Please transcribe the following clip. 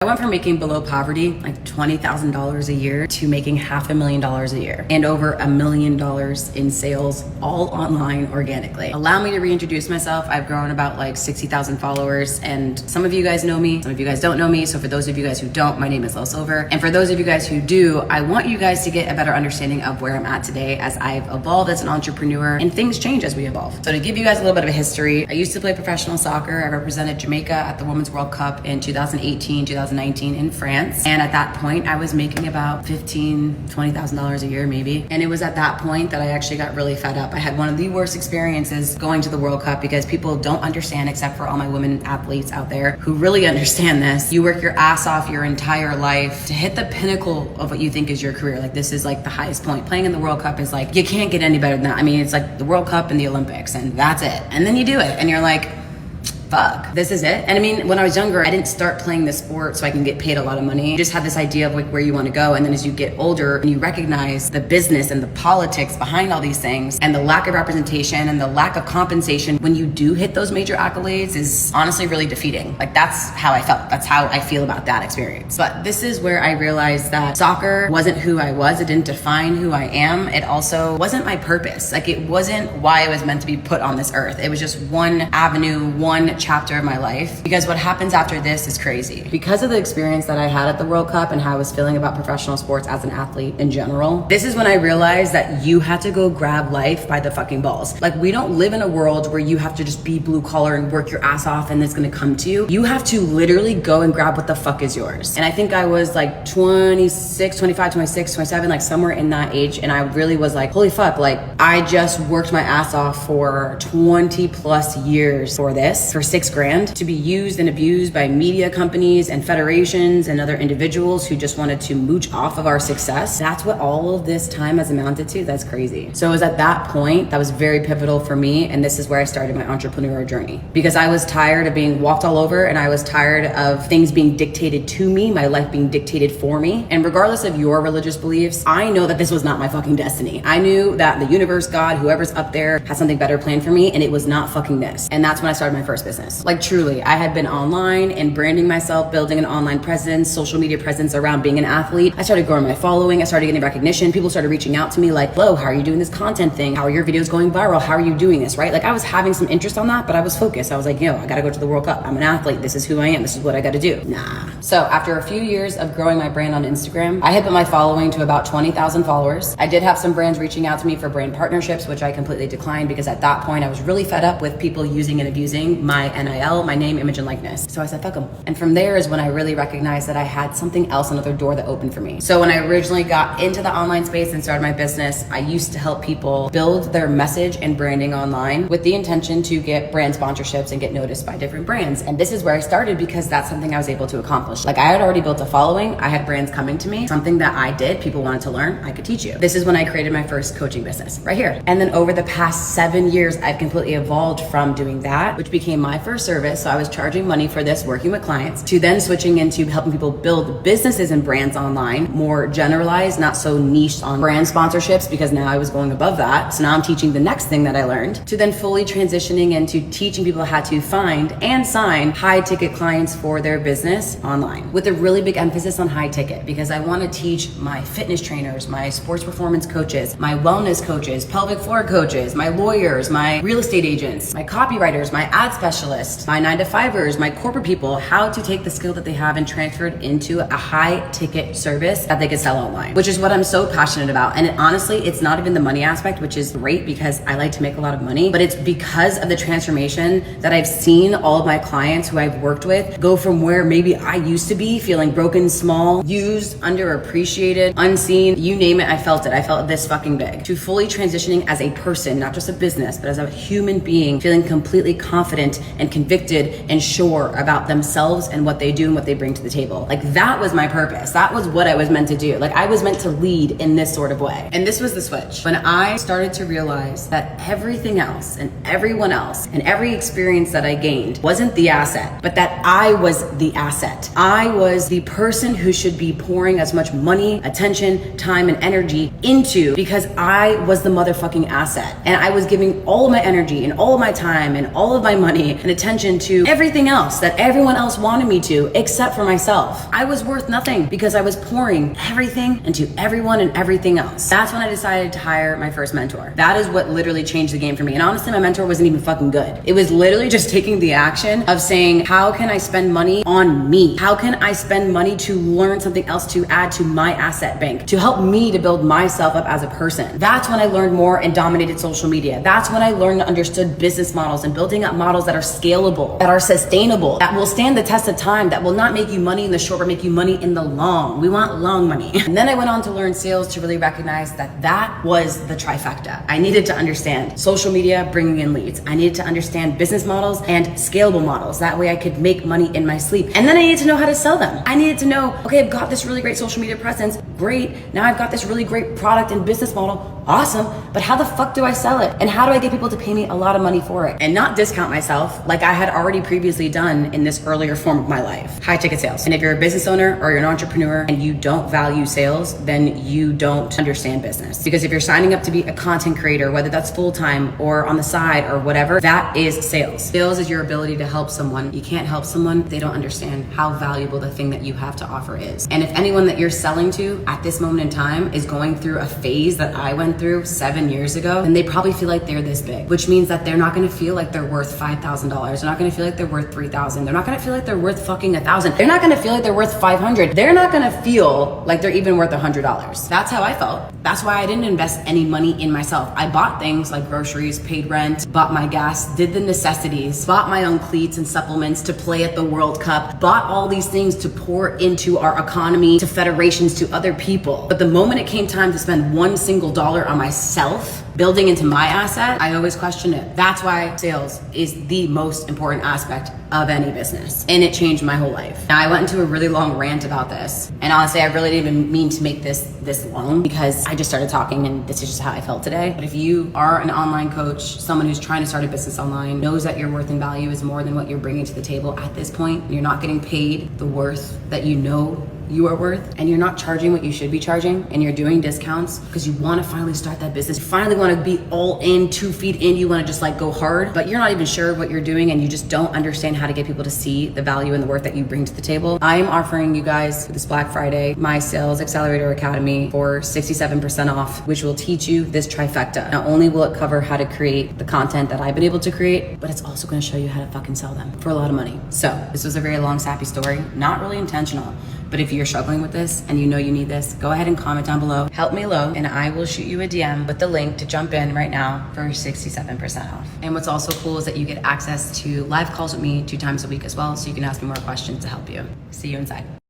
I went from making below poverty, like $20,000 a year, to making $500,000 a year and over $1 million in sales, all online organically. Allow me to reintroduce myself. I've grown about like 60,000 followers, and some of you guys know me, some of you guys don't know me. So for those of you guys who don't, my name is Lil Silver. And for those of you guys who do, I want you guys to get a better understanding of where I'm at today as I've evolved as an entrepreneur, and things change as we evolve. So to give you guys a little bit of a history, I used to play professional soccer. I represented Jamaica at the Women's World Cup in 2018, 2019 in France. And at that point, I was making about $15,000, $20,000 a year maybe. And it was at that point that I actually got really fed up. I had one of the worst experiences going to the World Cup because people don't understand, except for all my women athletes out there who really understand this. You work your ass off your entire life to hit the pinnacle of what you think is your career. Like, this is like the highest point. Playing in the World Cup is like, you can't get any better than that. I mean, it's like the World Cup and the Olympics, and that's it. And then you do it and you're like, fuck, this is it. And I mean, when I was younger, I didn't start playing this sport so I can get paid a lot of money. You just had this idea of like where you want to go. And then as you get older and you recognize the business and the politics behind all these things and the lack of representation and the lack of compensation when you do hit those major accolades is honestly really defeating. Like, that's how I felt. That's how I feel about that experience. But this is where I realized that soccer wasn't who I was. It didn't define who I am. It also wasn't my purpose. Like, it wasn't why I was meant to be put on this earth. It was just one avenue, one chapter of my life, because what happens after this is crazy. Because of the experience that I had at the World Cup and how I was feeling about professional sports as an athlete in general, this is when I realized that you have to go grab life by the fucking balls. Like, we don't live in a world where you have to just be blue collar and work your ass off and it's gonna come to you. You have to literally go and grab what the fuck is yours. And I think I was like 26, 25, 26, 27, like somewhere in that age. And I really was like, holy fuck, like I just worked my ass off for 20 plus years for this, for $6,000 to be used and abused by media companies and federations and other individuals who just wanted to mooch off of our success. That's what all of this time has amounted to. That's crazy. So it was at that point that was very pivotal for me. And this is where I started my entrepreneurial journey, because I was tired of being walked all over and I was tired of things being dictated to me, my life being dictated for me. And regardless of your religious beliefs, I know that this was not my fucking destiny. I knew that the universe, God, whoever's up there had something better planned for me, and it was not fucking this. And that's when I started my first business. Like, truly, I had been online and branding myself, building an online presence, social media presence around being an athlete. I started growing my following. I started getting recognition. People started reaching out to me like, "Hello, how are you doing this content thing? How are your videos going viral? How are you doing this?" Right? Like, I was having some interest on that, but I was focused. I was like, I gotta go to the World Cup. I'm an athlete. This is who I am. This is what I gotta do. Nah. So after a few years of growing my brand on Instagram, I had put my following to about 20,000 followers. I did have some brands reaching out to me for brand partnerships, which I completely declined because at that point I was really fed up with people using and abusing my NIL, my name, image, and likeness. So I said, fuck them. And from there is when I really recognized that I had something else, another door that opened for me. So when I originally got into the online space and started my business, I used to help people build their message and branding online with the intention to get brand sponsorships and get noticed by different brands. And this is where I started because that's something I was able to accomplish. Like, I had already built a following. I had brands coming to me, something that I did, people wanted to learn, I could teach you. This is when I created my first coaching business right here. And then over the past 7 years, I've completely evolved from doing that, which became my first service. So I was charging money for this, working with clients, to then switching into helping people build businesses and brands online, more generalized, not so niche on brand sponsorships, because now I was going above that. So now I'm teaching the next thing that I learned, to then fully transitioning into teaching people how to find and sign high ticket clients for their business online, with a really big emphasis on high ticket, because I want to teach my fitness trainers, my sports performance coaches, my wellness coaches, pelvic floor coaches, my lawyers, my real estate agents, my copywriters, my ad specialists, my 9-to-5ers, my corporate people, how to take the skill that they have and transfer it into a high ticket service that they can sell online, which is what I'm so passionate about. And honestly, it's not even the money aspect, which is great because I like to make a lot of money, but it's because of the transformation that I've seen all of my clients who I've worked with go from where maybe I used to be, feeling broken, small, used, underappreciated, unseen, you name it, I felt it. I felt this fucking big, to fully transitioning as a person, not just a business, but as a human being, feeling completely confident and convicted and sure about themselves and what they do and what they bring to the table. Like, that was my purpose. That was what I was meant to do. Like, I was meant to lead in this sort of way. And this was the switch. When I started to realize that everything else and everyone else and every experience that I gained wasn't the asset, but that I was the asset. I was the person who should be pouring as much money, attention, time, and energy into, because I was the motherfucking asset. And I was giving all of my energy and all of my time and all of my money and attention to everything else that everyone else wanted me to, except for myself. I was worth nothing because I was pouring everything into everyone and everything else. That's when I decided to hire my first mentor. That is what literally changed the game for me. And honestly, my mentor wasn't even fucking good. It was literally just taking the action of saying, how can I spend money on me? How can I spend money to learn something else to add to my asset bank, to help me to build myself up as a person? That's when I learned more and dominated social media. That's when I learned and understood business models and building up models that are scalable, that are sustainable, that will stand the test of time, that will not make you money in the short, but make you money in the long. We want long money. And then I went on to learn sales to really recognize that that was the trifecta. I needed to understand social media, bringing in leads. I needed to understand business models and scalable models. That way I could make money in my sleep. And then I needed to know how to sell them. I needed to know, okay, I've got this really great social media presence. Great. Now I've got this really great product and business model. Awesome. But how the fuck do I sell it? And how do I get people to pay me a lot of money for it? And not discount myself like I had already previously done in this earlier form of my life. High ticket sales. And if you're a business owner or you're an entrepreneur and you don't value sales, then you don't understand business. Because if you're signing up to be a content creator, whether that's full-time or on the side or whatever, that is sales. Sales is your ability to help someone. You can't help someone if they don't understand how valuable the thing that you have to offer is. And if anyone that you're selling to at this moment in time is going through a phase that I went through 7 years ago, then they probably feel like they're this big, which means that they're not going to feel like they're worth $5,000. They're not going to feel like they're worth $3,000. They're not going to feel like they're worth fucking $1,000. They're not going to feel like they're worth $500. They're not going to feel like they're even worth $100. That's how I felt. That's why I didn't invest any money in myself. I bought things like groceries, paid rent, bought my gas, did the necessities, bought my own cleats and supplements to play at the World Cup, bought all these things to pour into our economy, to federations, to other people. But the moment it came time to spend one single dollar on myself, building into my asset, I always question it. That's why sales is the most important aspect of any business. And it changed my whole life. Now I went into a really long rant about this. And honestly, I really didn't even mean to make this long because I just started talking and this is just how I felt today. But if you are an online coach, someone who's trying to start a business online, knows that your worth and value is more than what you're bringing to the table at this point, you're not getting paid the worth that you know you are worth, and you're not charging what you should be charging, and you're doing discounts because you want to finally start that business. You finally want to be all in, 2 feet in, you want to just like go hard, but you're not even sure what you're doing and you just don't understand how to get people to see the value and the worth that you bring to the table. I'm offering you guys this Black Friday my Sales Accelerator Academy for 67% off, which will teach you this trifecta. Not only will it cover how to create the content that I've been able to create, but it's also going to show you how to fucking sell them for a lot of money. So this was a very long, sappy story, not really intentional. But if you're struggling with this and you know you need this, go ahead and comment down below. Help me low and I will shoot you a DM with the link to jump in right now for 67% off. And what's also cool is that you get access to live calls with me 2 times a week as well, so you can ask me more questions to help you. See you inside.